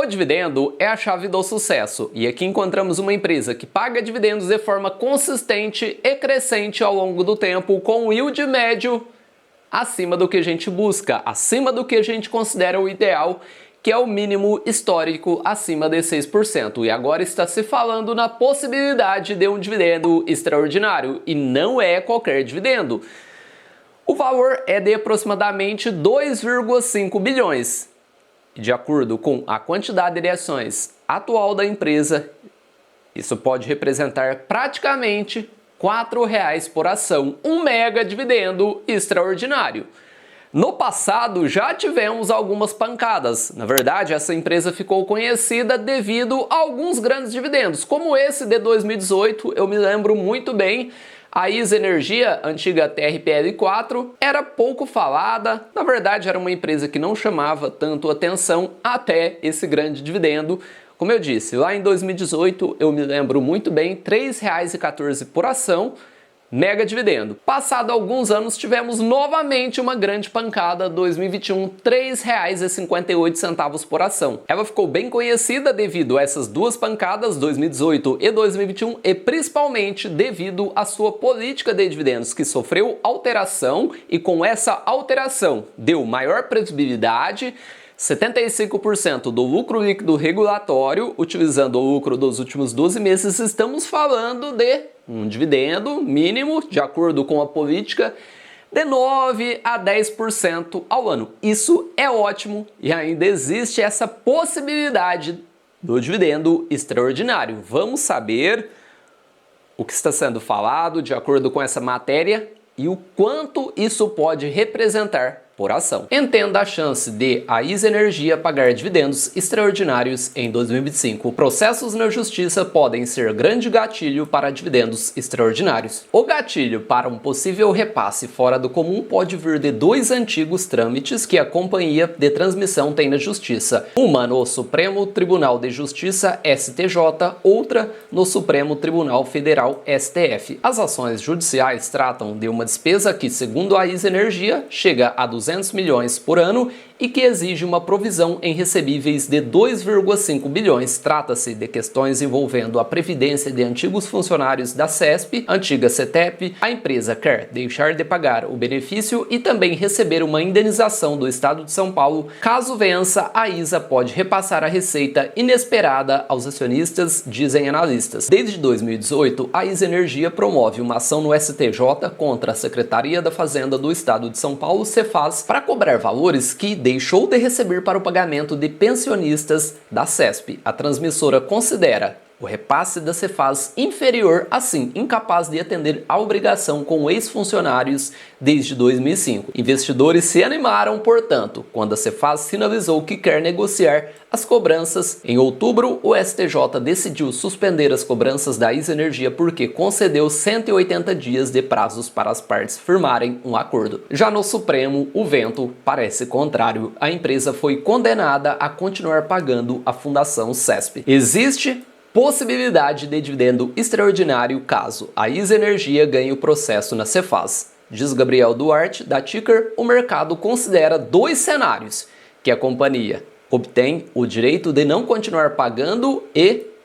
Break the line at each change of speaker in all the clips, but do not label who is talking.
dividendo é a chave do sucesso e aqui encontramos uma empresa que paga dividendos de forma consistente e crescente ao longo do tempo com um yield médio acima do que a gente busca, acima do que a gente considera o ideal, que é o mínimo histórico acima de 6%. E agora está se falando na possibilidade de um dividendo extraordinário e não é qualquer dividendo. O valor é de aproximadamente 2,5 bilhões. De acordo com a quantidade de ações atual da empresa, isso pode representar praticamente R$4 por ação, um mega dividendo extraordinário. No passado já tivemos algumas pancadas. Na verdade, essa empresa ficou conhecida devido a alguns grandes dividendos, como esse de 2018, eu me lembro muito bem. A ISA Energia, antiga TRPL4, era pouco falada, na verdade era uma empresa que não chamava tanto atenção até esse grande dividendo. Como eu disse, lá em 2018 eu me lembro muito bem, R$3,14 por ação, mega dividendo. Passado alguns anos tivemos novamente uma grande pancada, 2021, R$3,58 por ação. Ela ficou bem conhecida devido a essas duas pancadas, 2018 e 2021, e principalmente devido à sua política de dividendos que sofreu alteração e com essa alteração deu maior previsibilidade, 75% do lucro líquido regulatório, utilizando o lucro dos últimos 12 meses, estamos falando de um dividendo mínimo, de acordo com a política, de 9 a 10% ao ano. Isso é ótimo e ainda existe essa possibilidade do dividendo extraordinário. Vamos saber o que está sendo falado de acordo com essa matéria e o quanto isso pode representar por ação. Entenda a chance de a ISA Energia pagar dividendos extraordinários em 2025. Processos na justiça podem ser grande gatilho para dividendos extraordinários. O gatilho para um possível repasse fora do comum pode vir de dois antigos trâmites que a companhia de transmissão tem na justiça. Uma no Supremo Tribunal de Justiça, STJ, outra no Supremo Tribunal Federal, STF. As ações judiciais tratam de uma despesa que, segundo a ISA Energia, chega a 200 milhões por ano e que exige uma provisão em recebíveis de 2,5 bilhões. Trata-se de questões envolvendo a previdência de antigos funcionários da CESP, antiga CETEP. A empresa quer deixar de pagar o benefício e também receber uma indenização do Estado de São Paulo. Caso vença, a ISA pode repassar a receita inesperada aos acionistas, dizem analistas. Desde 2018, a ISA Energia promove uma ação no STJ contra a Secretaria da Fazenda do Estado de São Paulo, Cefaz, para cobrar valores que deixou de receber para o pagamento de pensionistas da CESP. A transmissora considera o repasse da Cefaz inferior, assim, incapaz de atender à obrigação com ex-funcionários desde 2005. Investidores se animaram, portanto, quando a Cefaz sinalizou que quer negociar as cobranças. Em outubro, o STJ decidiu suspender as cobranças da ISA Energia porque concedeu 180 dias de prazos para as partes firmarem um acordo. Já no Supremo, o vento parece contrário. A empresa foi condenada a continuar pagando a Fundação CESP. Existe possibilidade de dividendo extraordinário caso a ISA Energia ganhe o processo na Cefaz. Diz Gabriel Duarte, da Ticker, o mercado considera dois cenários: que a companhia obtém o direito de não continuar pagando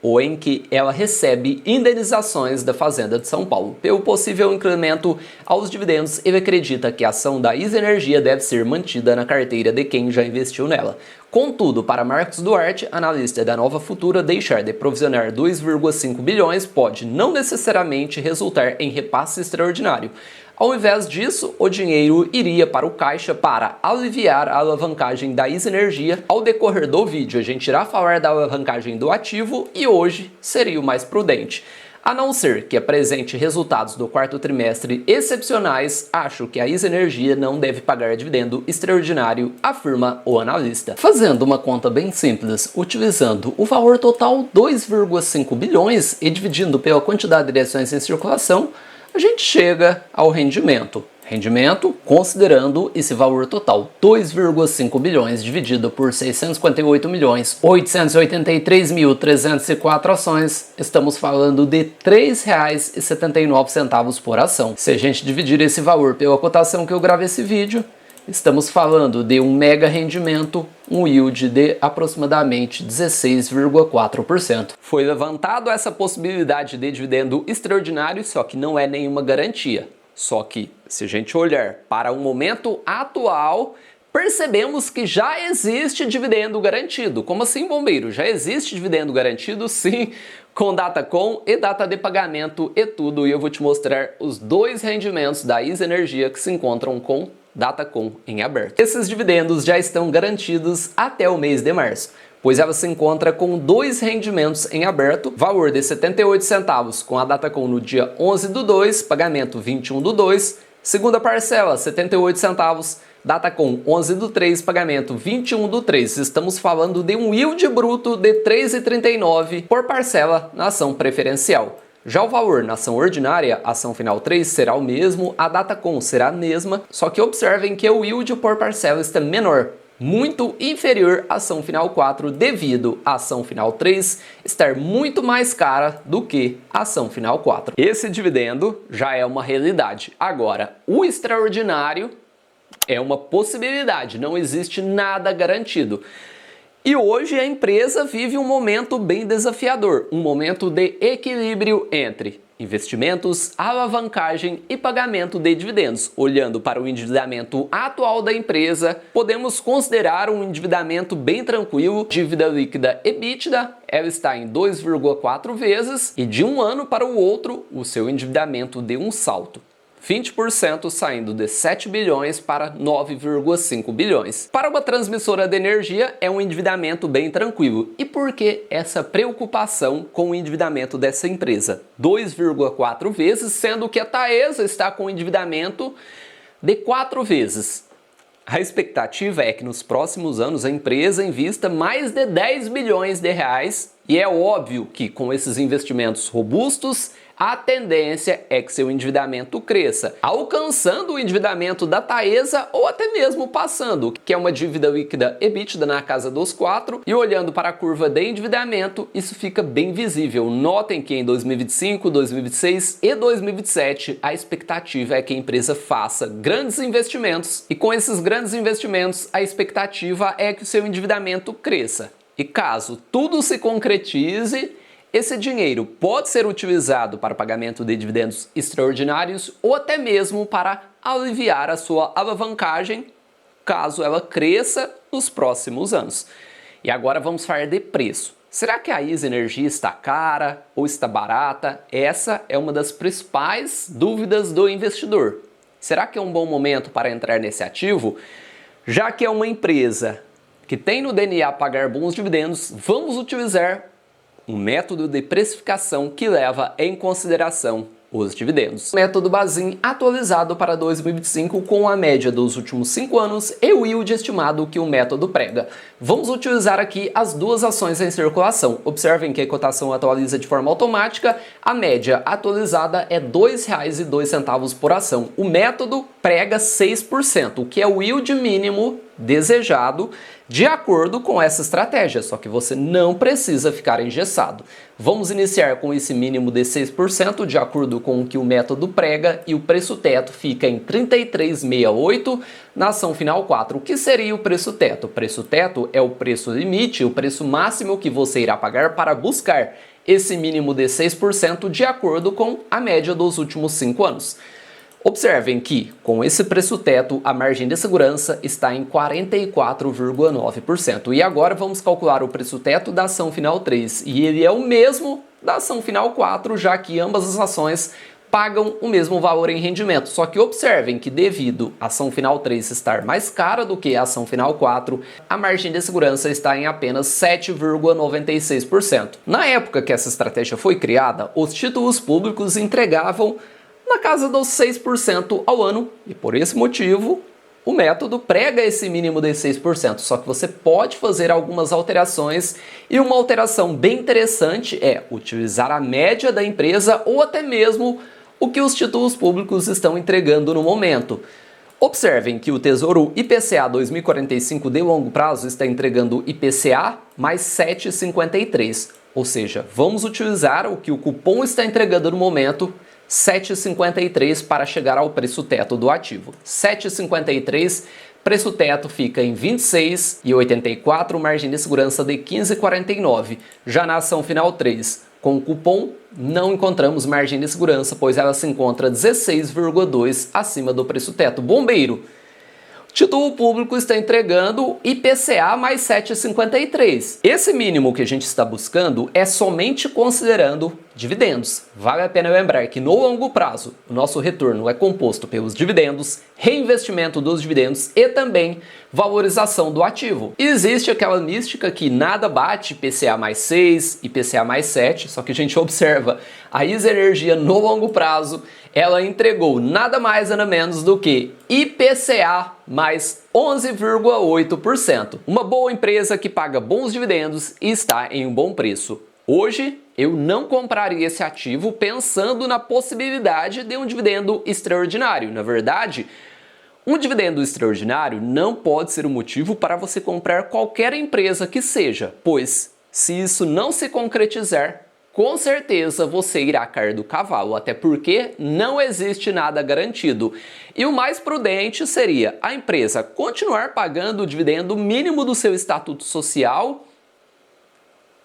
ou em que ela recebe indenizações da Fazenda de São Paulo. Pelo possível incremento aos dividendos, ele acredita que a ação da ISA Energia deve ser mantida na carteira de quem já investiu nela. Contudo, para Marcos Duarte, analista da Nova Futura, deixar de provisionar 2,5 bilhões pode não necessariamente resultar em repasse extraordinário. Ao invés disso, o dinheiro iria para o caixa para aliviar a alavancagem da ISA Energia. Ao decorrer do vídeo, a gente irá falar da alavancagem do ativo e hoje seria o mais prudente. A não ser que apresente resultados do quarto trimestre excepcionais, acho que a ISA Energia não deve pagar dividendo extraordinário, afirma o analista. Fazendo uma conta bem simples, utilizando o valor total 2,5 bilhões e dividindo pela quantidade de ações em circulação, a gente chega ao rendimento. Rendimento, considerando esse valor total, 2,5 bilhões dividido por 658.883.304 ações, estamos falando de R$ 3,79 por ação. Se a gente dividir esse valor pela cotação que eu gravei esse vídeo, estamos falando de um mega rendimento, um yield de aproximadamente 16,4%. Foi levantado essa possibilidade de dividendo extraordinário, só que não é nenhuma garantia. Só que, se a gente olhar para o momento atual, percebemos que já existe dividendo garantido. Como assim, bombeiro? Já existe dividendo garantido? Sim, com data com e data de pagamento e tudo. E eu vou te mostrar os dois rendimentos da ISA Energia que se encontram com data com em aberto. Esses dividendos já estão garantidos até o mês de março, pois ela se encontra com dois rendimentos em aberto, valor de 78 centavos com a data com no dia 11/2, pagamento 21/2, segunda parcela 78 centavos, data com 11/3, pagamento 21/3. Estamos falando de um yield bruto de 3,39 por parcela na ação preferencial. Já o valor na ação ordinária, ação final 3, será o mesmo, a data com será a mesma, só que observem que o yield por parcela está menor, muito inferior à ação final 4, devido à ação final 3 estar muito mais cara do que a ação final 4. Esse dividendo já é uma realidade. Agora, o extraordinário é uma possibilidade, não existe nada garantido. E hoje a empresa vive um momento bem desafiador, um momento de equilíbrio entre investimentos, alavancagem e pagamento de dividendos. Olhando para o endividamento atual da empresa, podemos considerar um endividamento bem tranquilo. Dívida líquida EBITDA, ela está em 2,4 vezes e de um ano para o outro, o seu endividamento deu um salto. 20% saindo de 7 bilhões para 9,5 bilhões. Para uma transmissora de energia, é um endividamento bem tranquilo. E por que essa preocupação com o endividamento dessa empresa? 2,4 vezes, sendo que a Taesa está com endividamento de 4 vezes. A expectativa é que nos próximos anos a empresa invista mais de 10 bilhões de reais e é óbvio que com esses investimentos robustos, a tendência é que seu endividamento cresça, alcançando o endividamento da Taesa ou até mesmo passando, que é uma dívida líquida EBITDA na casa dos 4, e olhando para a curva de endividamento, isso fica bem visível. Notem que em 2025, 2026 e 2027 a expectativa é que a empresa faça grandes investimentos e com esses grandes investimentos a expectativa é que o seu endividamento cresça. E caso tudo se concretize, esse dinheiro pode ser utilizado para pagamento de dividendos extraordinários ou até mesmo para aliviar a sua alavancagem, caso ela cresça nos próximos anos. E agora vamos falar de preço. Será que a ISA Energia está cara ou está barata? Essa é uma das principais dúvidas do investidor. Será que é um bom momento para entrar nesse ativo? Já que é uma empresa que tem no DNA pagar bons dividendos, vamos utilizar um método de precificação que leva em consideração os dividendos. Método Bazin atualizado para 2025 com a média dos últimos 5 anos e o yield estimado que o método prega. Vamos utilizar aqui as duas ações em circulação. Observem que a cotação atualiza de forma automática. A média atualizada é R$ 2,02 por ação. O método prega 6%, o que é o yield mínimo desejado de acordo com essa estratégia, só que você não precisa ficar engessado. Vamos iniciar com esse mínimo de 6% de acordo com o que o método prega e o preço teto fica em 33,68 na ação final 4. O que seria o preço teto? O preço teto é o preço limite, o preço máximo que você irá pagar para buscar esse mínimo de 6% de acordo com a média dos últimos 5 anos. Observem que, com esse preço teto, a margem de segurança está em 44,9%. E agora vamos calcular o preço teto da ação final 3. E ele é o mesmo da ação final 4, já que ambas as ações pagam o mesmo valor em rendimento. Só que observem que devido a ação final 3 estar mais cara do que a ação final 4, a margem de segurança está em apenas 7,96%. Na época que essa estratégia foi criada, os títulos públicos entregavam na casa dos 6% ao ano e por esse motivo o método prega esse mínimo de 6%, só que você pode fazer algumas alterações e uma alteração bem interessante é utilizar a média da empresa ou até mesmo o que os títulos públicos estão entregando no momento. Observem que o Tesouro IPCA 2045 de longo prazo está entregando IPCA mais 7,53, ou seja, vamos utilizar o que o cupom está entregando no momento, 7,53 para chegar ao preço teto do ativo. 7,53, preço teto fica em 26,84, margem de segurança de 15,49. Já na ação final 3, com o cupom, não encontramos margem de segurança, pois ela se encontra 16,2 acima do preço teto. Bombeiro, o título público está entregando IPCA mais 7,53. Esse mínimo que a gente está buscando é somente considerando dividendos. Vale a pena lembrar que no longo prazo o nosso retorno é composto pelos dividendos, reinvestimento dos dividendos e também valorização do ativo. E existe aquela mística que nada bate IPCA mais 6, IPCA mais 7, só que a gente observa a ISA Energia no longo prazo, ela entregou nada mais nada menos do que IPCA mais 11,8%. Uma boa empresa que paga bons dividendos e está em um bom preço. Hoje, eu não compraria esse ativo pensando na possibilidade de um dividendo extraordinário. Na verdade, um dividendo extraordinário não pode ser um motivo para você comprar qualquer empresa que seja, pois se isso não se concretizar, com certeza você irá cair do cavalo, até porque não existe nada garantido. E o mais prudente seria a empresa continuar pagando o dividendo mínimo do seu estatuto social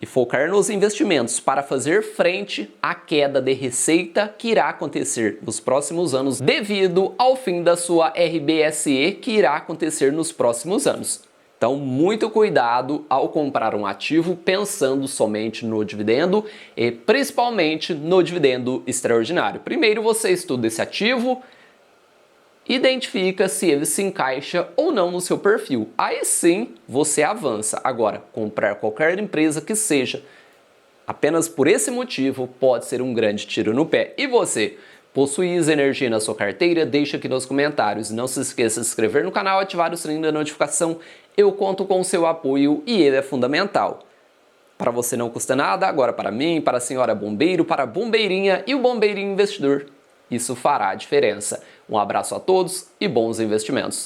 e focar nos investimentos para fazer frente à queda de receita que irá acontecer nos próximos anos devido ao fim da sua RBSE que irá acontecer nos próximos anos. Então, muito cuidado ao comprar um ativo pensando somente no dividendo e principalmente no dividendo extraordinário. Primeiro você estuda esse ativo, identifica se ele se encaixa ou não no seu perfil. Aí sim você avança. Agora, comprar qualquer empresa que seja apenas por esse motivo pode ser um grande tiro no pé. E você? Possui ISA Energia na sua carteira? Deixa aqui nos comentários. Não se esqueça de se inscrever no canal, ativar o sininho da notificação. Eu conto com o seu apoio e ele é fundamental. Para você não custa nada, agora para mim, para a senhora bombeiro, para a bombeirinha e o bombeirinho investidor. Isso fará a diferença. Um abraço a todos e bons investimentos.